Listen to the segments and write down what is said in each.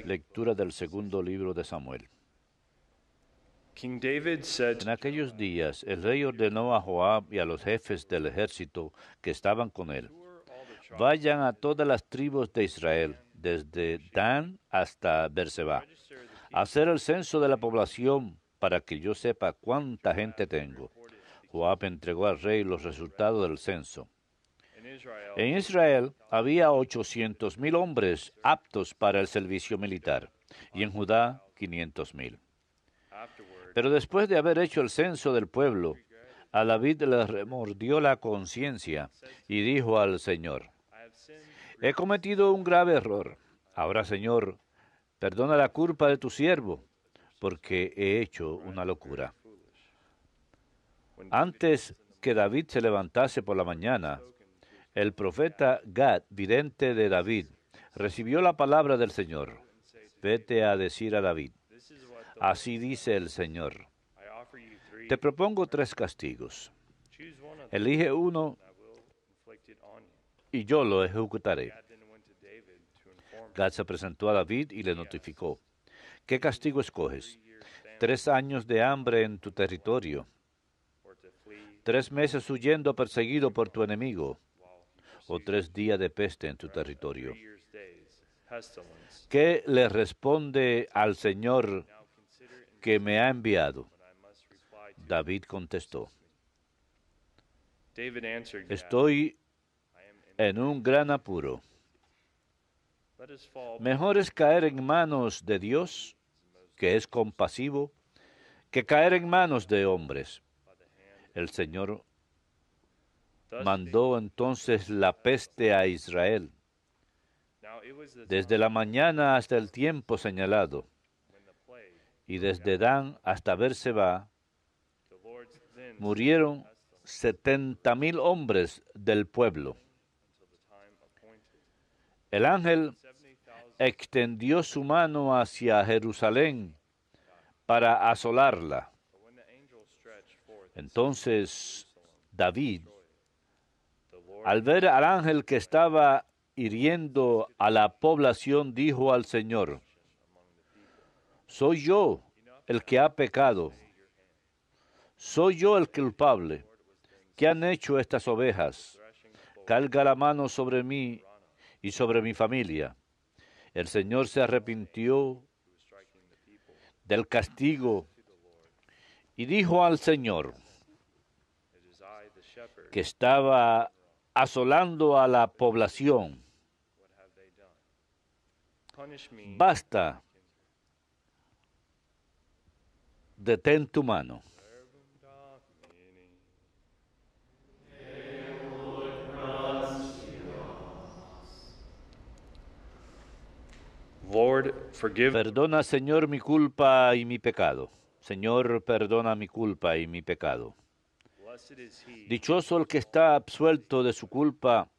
Lectura del segundo libro de Samuel. En aquellos días, el rey ordenó a Joab y a los jefes del ejército que estaban con él: vayan a todas las tribus de Israel, desde Dan hasta Berseba, a hacer el censo de la población para que yo sepa cuánta gente tengo. Joab entregó al rey los resultados del censo. En Israel había 800,000 hombres aptos para el servicio militar, y en Judá 500,000. Pero después de haber hecho el censo del pueblo, a David le remordió la conciencia y dijo al Señor: he cometido un grave error. Ahora, Señor, perdona la culpa de tu siervo, porque he hecho una locura. Antes que David se levantase por la mañana, el profeta Gad, vidente de David, recibió la palabra del Señor. Vete a decir a David: así dice el Señor, te propongo 3 castigos. Elige uno y yo lo ejecutaré. Gad se presentó a David y le notificó: ¿qué castigo escoges? 3 años de hambre en tu territorio, 3 meses huyendo perseguido por tu enemigo, o 3 días de peste en tu territorio. ¿Qué le responde al Señor que me ha enviado? David contestó: estoy en un gran apuro. Mejor es caer en manos de Dios, que es compasivo, que caer en manos de hombres. El Señor mandó entonces la peste a Israel, desde la mañana hasta el tiempo señalado, y desde Dan hasta Berseba murieron 70,000 hombres del pueblo. El ángel extendió su mano hacia Jerusalén para asolarla. Entonces David, al ver al ángel que estaba hiriendo a la población, dijo al Señor: soy yo el que ha pecado, soy yo el culpable. ¿Qué han hecho estas ovejas? Carga la mano sobre mí y sobre mi familia. El Señor se arrepintió del castigo y dijo al Señor, que estaba asolando a la población: basta, detén tu mano. Perdona, Señor, mi culpa y mi pecado. Señor, perdona mi culpa y mi pecado. Dichoso el que está absuelto de su culpa,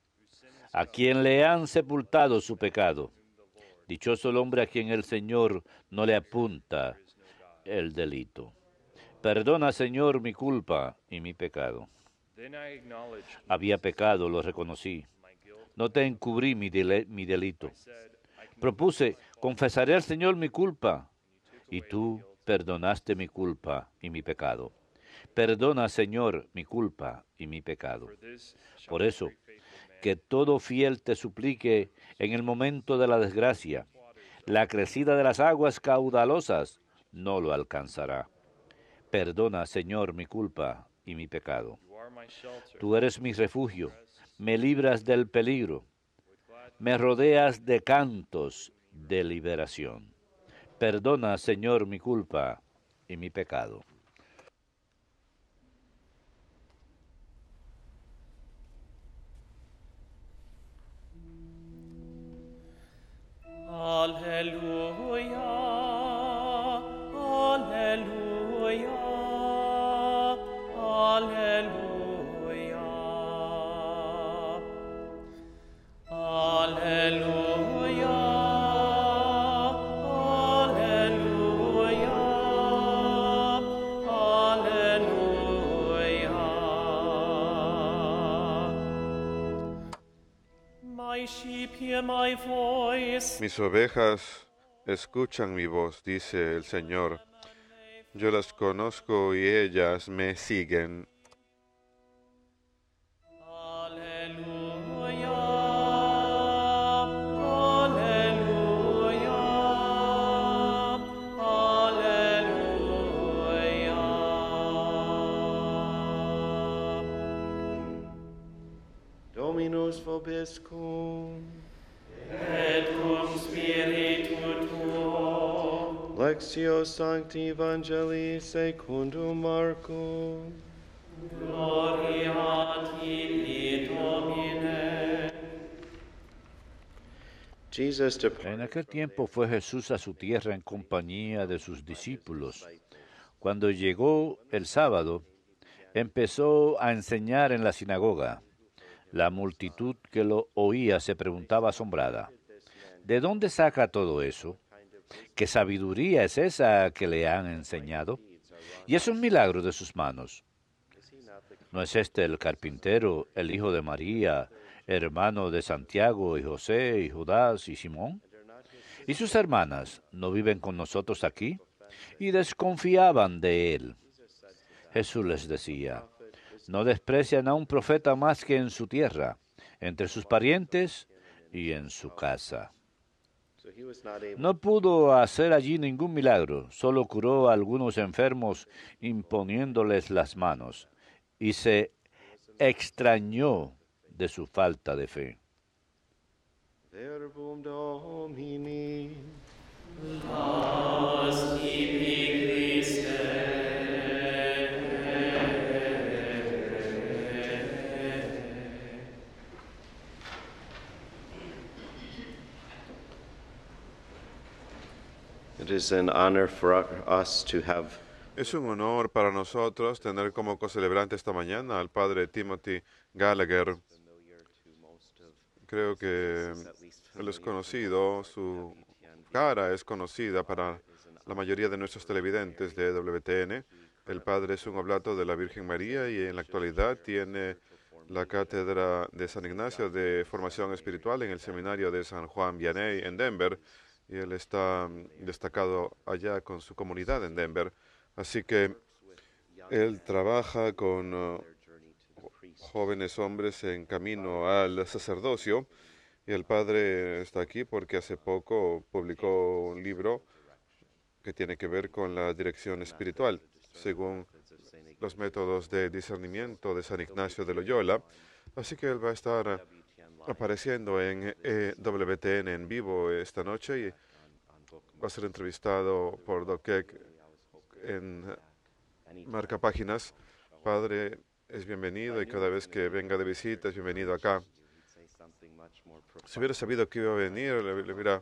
a quien le han sepultado su pecado. Dichoso el hombre a quien el Señor no le apunta el delito. Perdona, Señor, mi culpa y mi pecado. Había pecado, lo reconocí. No te encubrí mi delito. Propuse: confesaré al Señor mi culpa, y tú perdonaste mi culpa y mi pecado. Perdona, Señor, mi culpa y mi pecado. Por eso, que todo fiel te suplique en el momento de la desgracia. La crecida de las aguas caudalosas no lo alcanzará. Perdona, Señor, mi culpa y mi pecado. Tú eres mi refugio, me libras del peligro, me rodeas de cantos de liberación. Perdona, Señor, mi culpa y mi pecado. Alleluia, alleluia, alleluia, alleluia, alleluia, My sheep hear my voice. Mis ovejas escuchan mi voz, dice el Señor. Yo las conozco y ellas me siguen. Alleluia. Alleluia. Alleluia. Dominus vobiscum. Et cum spiritu tuo. Lectio Sancti Evangelii secundum Marcum. Gloria a tibi, Domine. Jesus departed. En aquel tiempo fue Jesús a su tierra en compañía de sus discípulos. Cuando llegó el sábado, empezó a enseñar en la sinagoga. La multitud que lo oía se preguntaba asombrada, ¿de dónde saca todo eso? ¿Qué sabiduría es esa que le han enseñado? Y es un milagro de sus manos. ¿No es este el carpintero, el hijo de María, hermano de Santiago y José y Judas y Simón? ¿Y sus hermanas no viven con nosotros aquí? Y desconfiaban de él. Jesús les decía, no desprecian a un profeta más que en su tierra, entre sus parientes y en su casa. No pudo hacer allí ningún milagro, solo curó a algunos enfermos imponiéndoles las manos, y se extrañó de su falta de fe. Verbum Domini. Laus tibi Christe. It is an honor for us to have Es un honor para nosotros tener como cocelebrante esta mañana al padre Timothy Gallagher. Creo que él es conocido, su cara es conocida para la mayoría de nuestros televidentes de WTN. El padre es un oblato de la Virgen María y en la actualidad tiene la cátedra de San Ignacio de Formación Espiritual en el seminario de San Juan Vianney en Denver, y él está destacado allá con su comunidad en Denver. Así que él trabaja con jóvenes hombres en camino al sacerdocio, y el padre está aquí porque hace poco publicó un libro que tiene que ver con la dirección espiritual, según los métodos de discernimiento de San Ignacio de Loyola. Así que él va a estar apareciendo en WTN en vivo esta noche y va a ser entrevistado por Doc Keck en Marca Páginas. Padre, es bienvenido y cada vez que venga de visita es bienvenido acá. Si hubiera sabido que iba a venir, le hubiera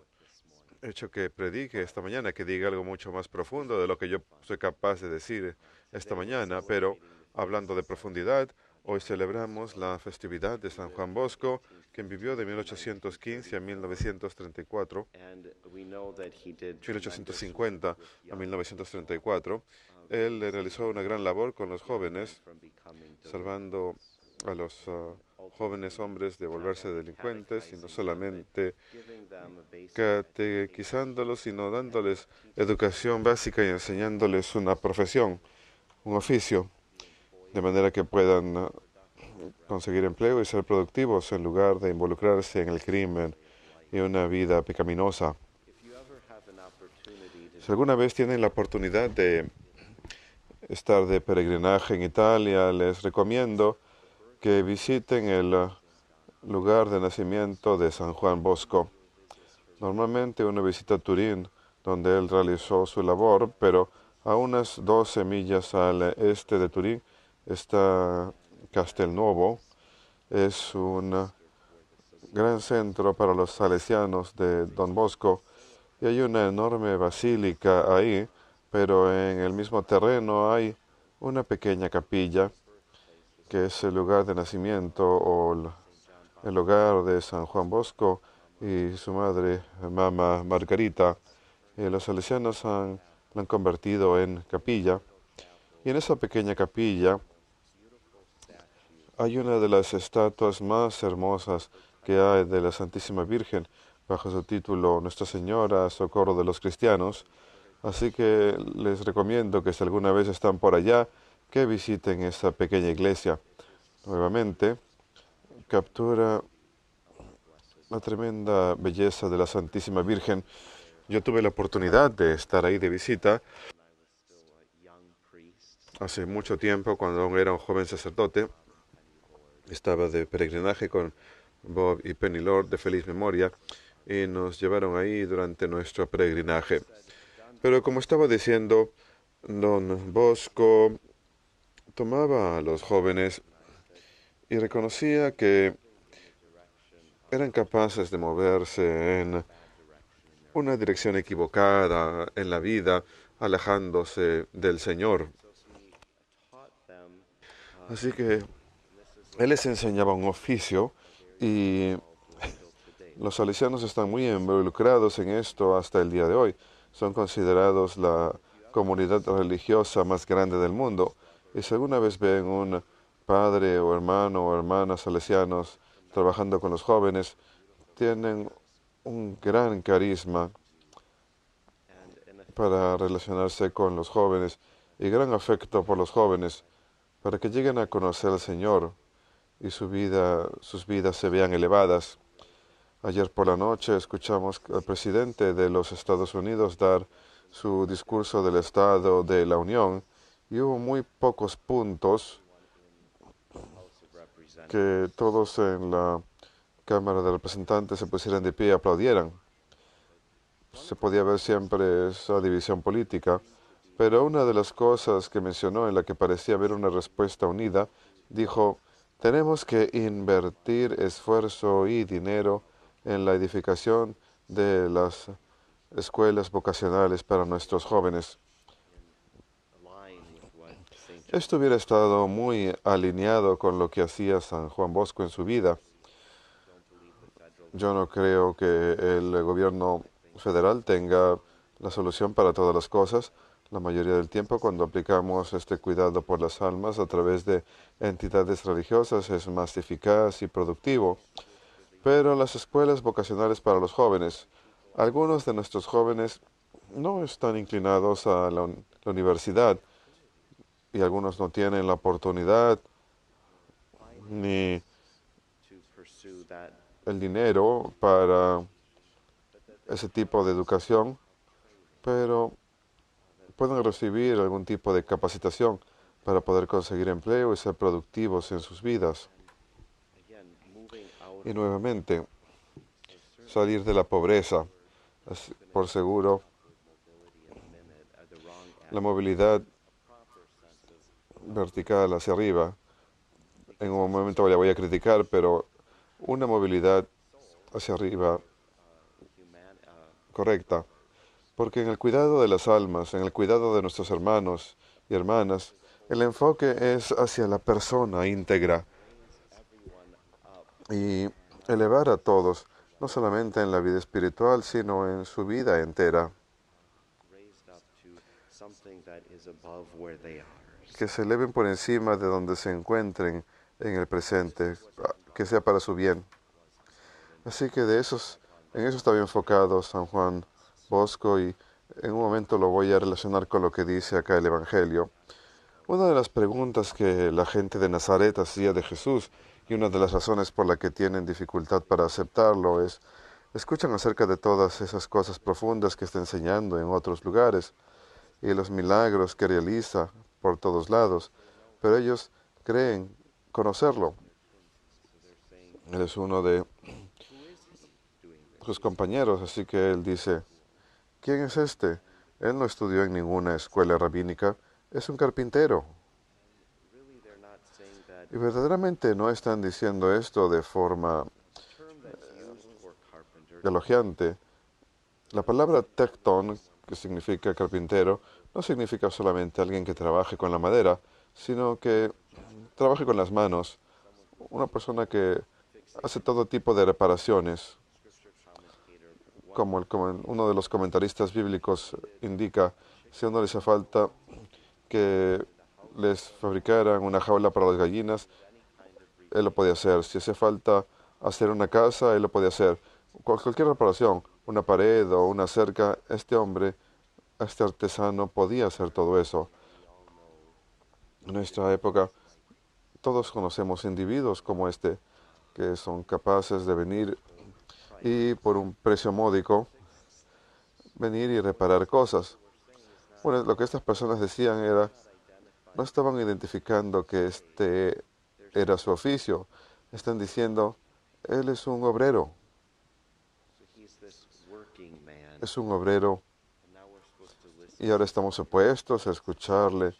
hecho que predique esta mañana, que diga algo mucho más profundo de lo que yo soy capaz de decir esta mañana, pero hablando de profundidad, hoy celebramos la festividad de San Juan Bosco, quien vivió de 1815 a 1934, 1850 a 1934. Él realizó una gran labor con los jóvenes, salvando a los jóvenes hombres de volverse delincuentes, y no solamente catequizándolos, sino dándoles educación básica y enseñándoles una profesión, un oficio, de manera que puedan conseguir empleo y ser productivos en lugar de involucrarse en el crimen y una vida pecaminosa. Si alguna vez tienen la oportunidad de estar de peregrinaje en Italia, les recomiendo que visiten el lugar de nacimiento de San Juan Bosco. Normalmente uno visita Turín, donde él realizó su labor, pero a unas 12 millas al este de Turín está Castelnuovo. Es un gran centro para los salesianos de Don Bosco, y hay una enorme basílica ahí, pero en el mismo terreno hay una pequeña capilla que es el lugar de nacimiento o el hogar de San Juan Bosco y su madre, Mama Margarita. Los salesianos la han convertido en capilla, y en esa pequeña capilla hay una de las estatuas más hermosas que hay de la Santísima Virgen bajo su título Nuestra Señora, Socorro de los Cristianos. Así que les recomiendo que si alguna vez están por allá, que visiten esa pequeña iglesia. Nuevamente, captura la tremenda belleza de la Santísima Virgen. Yo tuve la oportunidad de estar ahí de visita hace mucho tiempo, cuando aún era un joven sacerdote. Estaba de peregrinaje con Bob y Penny Lord de feliz memoria y nos llevaron ahí durante nuestro peregrinaje. Pero como estaba diciendo, don Bosco tomaba a los jóvenes y reconocía que eran capaces de moverse en una dirección equivocada en la vida, alejándose del Señor. Así que él les enseñaba un oficio y los salesianos están muy involucrados en esto hasta el día de hoy. Son considerados la comunidad religiosa más grande del mundo. Y si alguna vez ven un padre o hermano o hermana salesianos trabajando con los jóvenes, tienen un gran carisma para relacionarse con los jóvenes y gran afecto por los jóvenes, para que lleguen a conocer al Señor y sus vidas se vean elevadas. Ayer por la noche escuchamos al presidente de los Estados Unidos dar su discurso del Estado de la Unión y hubo muy pocos puntos que todos en la Cámara de Representantes se pusieran de pie y aplaudieran. Se podía ver siempre esa división política, pero una de las cosas que mencionó en la que parecía haber una respuesta unida, dijo: tenemos que invertir esfuerzo y dinero en la edificación de las escuelas vocacionales para nuestros jóvenes. Esto hubiera estado muy alineado con lo que hacía San Juan Bosco en su vida. Yo no creo que el gobierno federal tenga la solución para todas las cosas. La mayoría del tiempo, cuando aplicamos este cuidado por las almas a través de entidades religiosas, es más eficaz y productivo. Pero las escuelas vocacionales para los jóvenes, algunos de nuestros jóvenes no están inclinados a la universidad y algunos no tienen la oportunidad ni el dinero para ese tipo de educación, pero pueden recibir algún tipo de capacitación para poder conseguir empleo y ser productivos en sus vidas. Y nuevamente, salir de la pobreza. Por seguro, la movilidad vertical hacia arriba, en un momento la voy a criticar, pero una movilidad hacia arriba correcta, porque en el cuidado de las almas, en el cuidado de nuestros hermanos y hermanas, el enfoque es hacia la persona íntegra y elevar a todos, no solamente en la vida espiritual, sino en su vida entera, que se eleven por encima de donde se encuentren en el presente, que sea para su bien. Así que en eso estaba enfocado San Juan Bosco y en un momento lo voy a relacionar con lo que dice acá el Evangelio. Una de las preguntas que la gente de Nazaret hacía de Jesús y una de las razones por la que tienen dificultad para aceptarlo es, escuchan acerca de todas esas cosas profundas que está enseñando en otros lugares y los milagros que realiza por todos lados, pero ellos creen conocerlo. Él es uno de sus compañeros, así que él dice: ¿quién es este? Él no estudió en ninguna escuela rabínica, es un carpintero. Y verdaderamente no están diciendo esto de forma elogiante. La palabra tectón, que significa carpintero, no significa solamente alguien que trabaje con la madera, sino que trabaje con las manos. Una persona que hace todo tipo de reparaciones. Como uno de los comentaristas bíblicos indica, si a uno le hace falta que les fabricaran una jaula para las gallinas, él lo podía hacer. Si hace falta hacer una casa, él lo podía hacer. Cualquier reparación, una pared o una cerca, este hombre, este artesano podía hacer todo eso. En nuestra época, todos conocemos individuos como este, que son capaces de venir y por un precio módico, venir y reparar cosas. Bueno, lo que estas personas decían era, no estaban identificando que este era su oficio. Están diciendo, él es un obrero. Es un obrero. Y ahora estamos supuestos a escucharle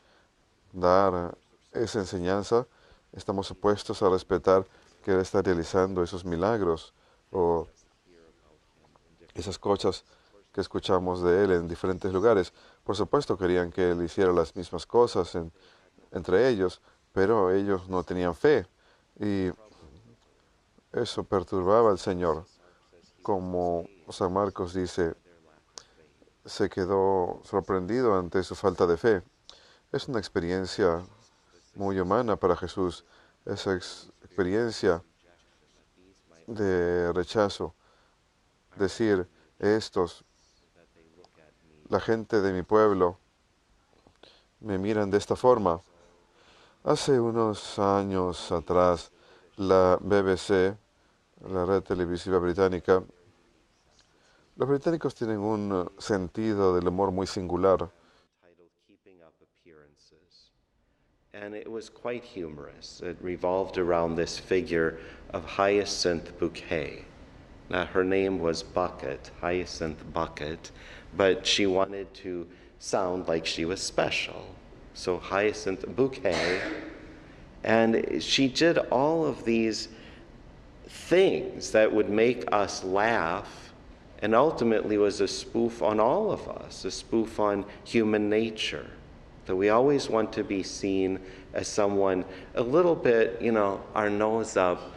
dar esa enseñanza. Estamos supuestos a respetar que él está realizando esos milagros o esas cosas que escuchamos de él en diferentes lugares. Por supuesto, querían que él hiciera las mismas cosas entre ellos, pero ellos no tenían fe. Y eso perturbaba al Señor. Como San Marcos dice, se quedó sorprendido ante su falta de fe. Es una experiencia muy humana para Jesús, esa experiencia de rechazo. Decir, la gente de mi pueblo, me miran de esta forma. Hace unos años atrás, la BBC, la red televisiva británica, los británicos tienen un sentido del humor muy singular. And it was quite humorous. It revolved around this figure of Hyacinth Bouquet. Now, her name was Bucket, Hyacinth Bucket, but she wanted to sound like she was special. So Hyacinth Bouquet. And she did all of these things that would make us laugh, and ultimately was a spoof on all of us, a spoof on human nature. That we always want to be seen as someone a little bit, our nose up,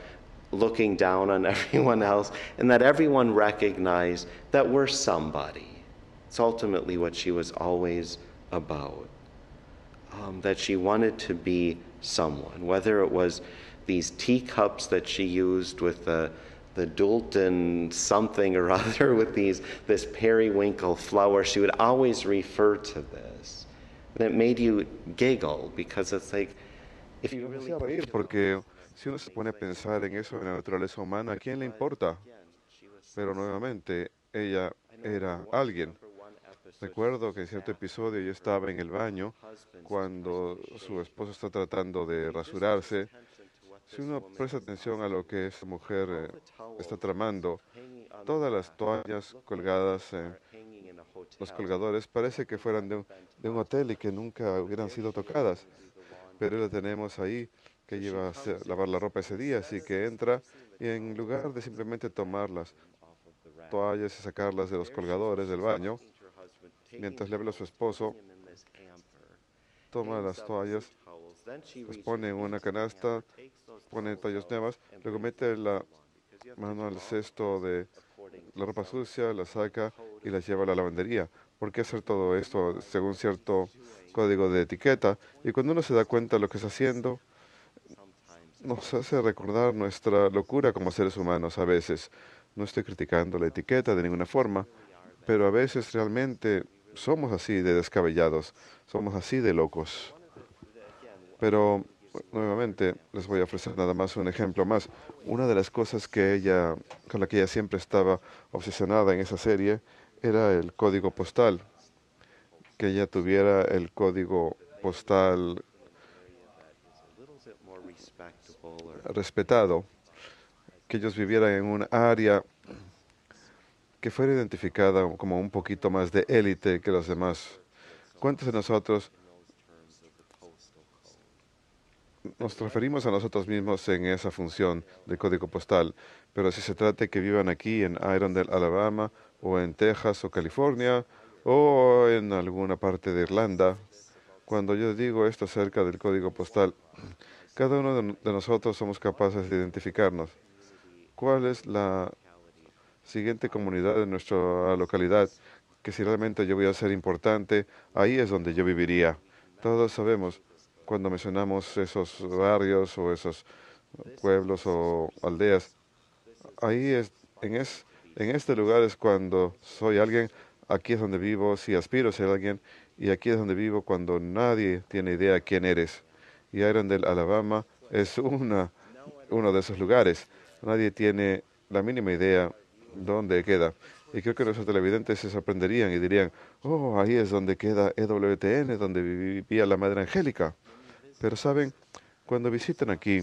looking down on everyone else, and that everyone recognize that we're somebody. It's ultimately what she was always about. That she wanted to be someone, whether it was these teacups that she used with the Doulton something or other with this periwinkle flower, she would always refer to this. And it made you giggle because it's like, if you really reír porque si uno se pone a pensar en eso, en la naturaleza humana, ¿a quién le importa? Pero nuevamente, ella era alguien. Recuerdo que en cierto episodio yo estaba en el baño cuando su esposo está tratando de rasurarse. Si uno presta atención a lo que esta mujer está tramando, todas las toallas colgadas en los colgadores parece que fueran de un hotel y que nunca hubieran sido tocadas. Pero la tenemos ahí que lleva a lavar la ropa ese día, así que entra y en lugar de simplemente tomar las toallas y sacarlas de los colgadores del baño, mientras le habla a su esposo, toma las toallas, las pone en una canasta, pone toallas nuevas, luego mete la mano al cesto de la ropa sucia, la saca y la lleva a la lavandería. ¿Por qué hacer todo esto según cierto código de etiqueta? Y cuando uno se da cuenta de lo que está haciendo, nos hace recordar nuestra locura como seres humanos a veces. No estoy criticando la etiqueta de ninguna forma, pero a veces realmente somos así de descabellados, somos así de locos. Pero nuevamente les voy a ofrecer nada más un ejemplo más. Una de las cosas con la que ella siempre estaba obsesionada en esa serie era el código postal. Que ella tuviera el código postal respetado, que ellos vivieran en un área que fuera identificada como un poquito más de élite que los demás. ¿Cuántos de nosotros nos referimos a nosotros mismos en esa función del código postal? Pero si se trata de que vivan aquí en Irondale, Alabama, o en Texas o California, o en alguna parte de Irlanda, cuando yo digo esto acerca del código postal, cada uno de nosotros somos capaces de identificarnos. ¿Cuál es la siguiente comunidad de nuestra localidad? Que si realmente yo voy a ser importante, ahí es donde yo viviría. Todos sabemos cuando mencionamos esos barrios o esos pueblos o aldeas, ahí en este lugar es cuando soy alguien, aquí es donde vivo, si aspiro a ser alguien, y aquí es donde vivo cuando nadie tiene idea quién eres. Y Irondale, Alabama, es uno de esos lugares. Nadie tiene la mínima idea dónde queda. Y creo que nuestros televidentes se sorprenderían y dirían, oh, ahí es donde queda EWTN, donde vivía la Madre Angélica. Pero saben, cuando visitan aquí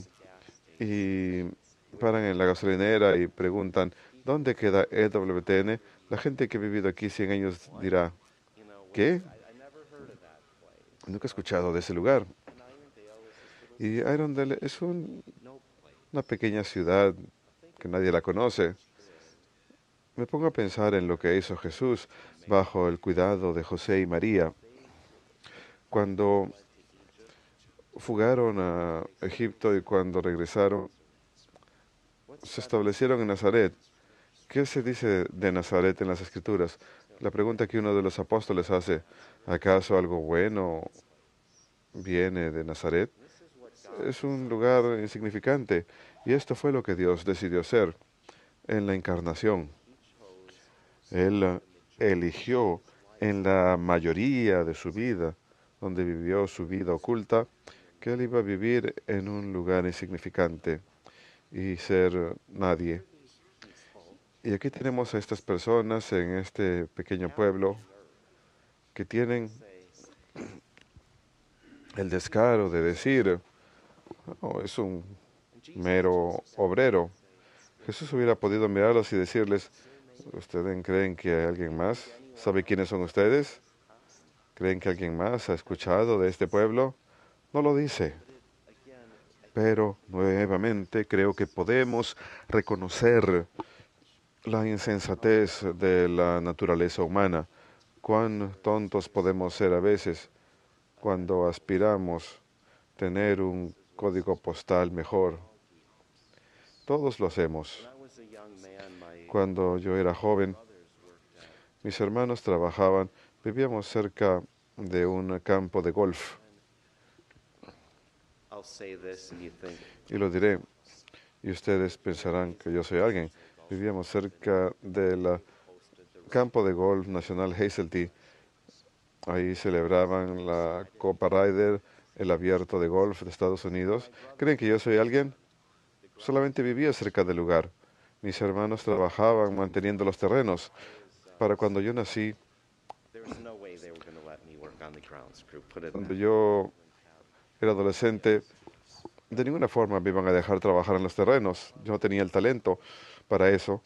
y paran en la gasolinera y preguntan, ¿dónde queda EWTN? La gente que ha vivido aquí 100 años dirá, ¿qué? Nunca he escuchado de ese lugar. Y Irondale es una pequeña ciudad que nadie la conoce. Me pongo a pensar en lo que hizo Jesús bajo el cuidado de José y María. Cuando fugaron a Egipto y cuando regresaron, se establecieron en Nazaret. ¿Qué se dice de Nazaret en las Escrituras? La pregunta que uno de los apóstoles hace, ¿acaso algo bueno viene de Nazaret? Es un lugar insignificante y esto fue lo que Dios decidió hacer en la encarnación. Él eligió en la mayoría de su vida, donde vivió su vida oculta, que él iba a vivir en un lugar insignificante y ser nadie. Y aquí tenemos a estas personas en este pequeño pueblo que tienen el descaro de decir, "Oh, es un mero obrero". Jesús hubiera podido mirarlos y decirles, ¿ustedes creen que hay alguien más? ¿Sabe quiénes son ustedes? ¿Creen que alguien más ha escuchado de este pueblo? No lo dice. Pero nuevamente creo que podemos reconocer la insensatez de la naturaleza humana. Cuán tontos podemos ser a veces cuando aspiramos tener un código postal mejor. Todos lo hacemos. Cuando yo era joven, mis hermanos trabajaban, vivíamos cerca de un campo de golf. Y lo diré, y ustedes pensarán que yo soy alguien. Vivíamos cerca del campo de golf nacional Hazeltine. Ahí celebraban la Copa Ryder, el abierto de golf de Estados Unidos. ¿Creen que yo soy alguien? Solamente vivía cerca del lugar. Mis hermanos trabajaban manteniendo los terrenos. Para cuando yo nací, cuando yo era adolescente, de ninguna forma me iban a dejar trabajar en los terrenos. Yo no tenía el talento para eso.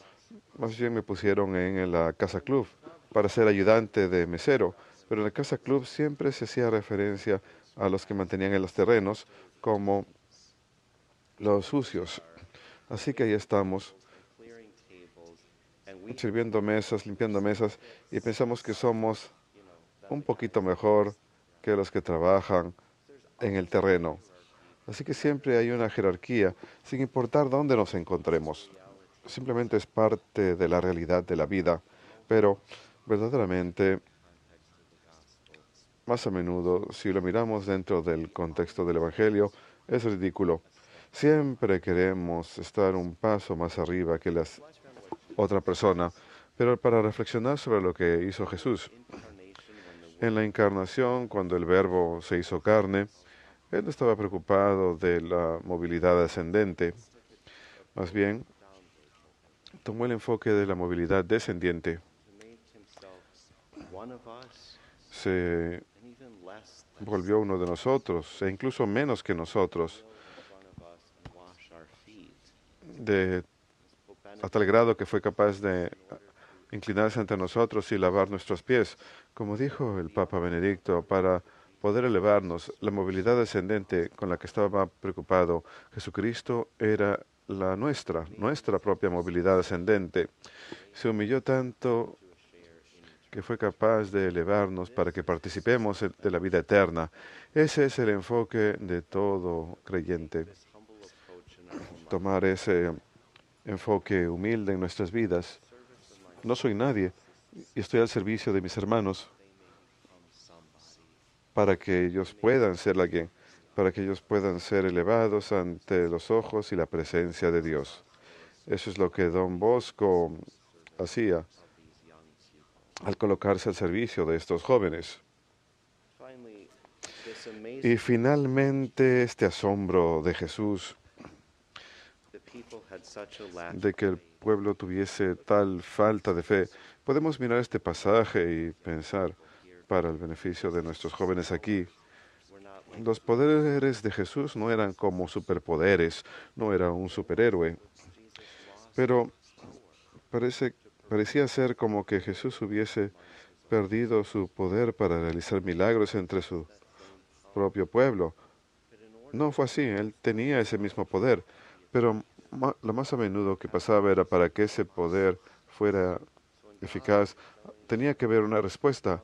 Más bien me pusieron en la casa club para ser ayudante de mesero. Pero en la casa club siempre se hacía referencia a los que mantenían en los terrenos como los sucios. Así que ahí estamos, sirviendo mesas, limpiando mesas, y pensamos que somos un poquito mejor que los que trabajan en el terreno. Así que siempre hay una jerarquía, sin importar dónde nos encontremos. Simplemente es parte de la realidad de la vida, pero verdaderamente, más a menudo, si lo miramos dentro del contexto del Evangelio, es ridículo. Siempre queremos estar un paso más arriba que la otra persona, pero para reflexionar sobre lo que hizo Jesús. En la encarnación, cuando el Verbo se hizo carne, Él no estaba preocupado de la movilidad ascendente. Más bien, tomó el enfoque de la movilidad descendiente. Se volvió uno de nosotros, e incluso menos que nosotros, a tal grado que fue capaz de inclinarse ante nosotros y lavar nuestros pies. Como dijo el Papa Benedicto, para poder elevarnos, la movilidad ascendente con la que estaba preocupado Jesucristo era la nuestra propia movilidad ascendente. Se humilló tanto que fue capaz de elevarnos para que participemos de la vida eterna. Ese es el enfoque de todo creyente. Tomar ese enfoque humilde en nuestras vidas. No soy nadie y estoy al servicio de mis hermanos para que ellos puedan ser alguien, para que ellos puedan ser elevados ante los ojos y la presencia de Dios. Eso es lo que Don Bosco hacía al colocarse al servicio de estos jóvenes. Y finalmente este asombro de Jesús, de que el pueblo tuviese tal falta de fe. Podemos mirar este pasaje y pensar, para el beneficio de nuestros jóvenes aquí, los poderes de Jesús no eran como superpoderes, no era un superhéroe, pero parecía ser como que Jesús hubiese perdido su poder para realizar milagros entre su propio pueblo. No fue así, él tenía ese mismo poder, pero lo más a menudo que pasaba era para que ese poder fuera eficaz, tenía que haber una respuesta.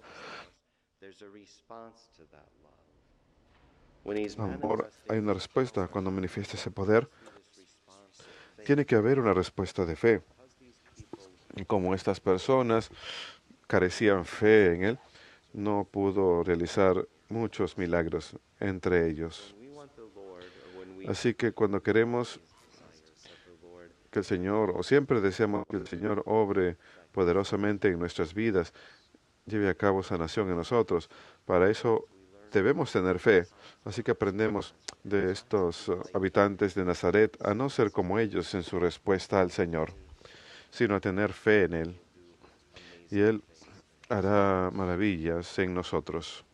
Amor, hay una respuesta. Cuando manifiesta ese poder, tiene que haber una respuesta de fe. Y como estas personas carecían fe en él, no pudo realizar muchos milagros entre ellos. Así que cuando queremos que el Señor, o siempre deseamos que el Señor obre poderosamente en nuestras vidas, lleve a cabo sanación en nosotros, para eso debemos tener fe. Así que aprendemos de estos habitantes de Nazaret a no ser como ellos en su respuesta al Señor, sino a tener fe en Él. Y Él hará maravillas en nosotros.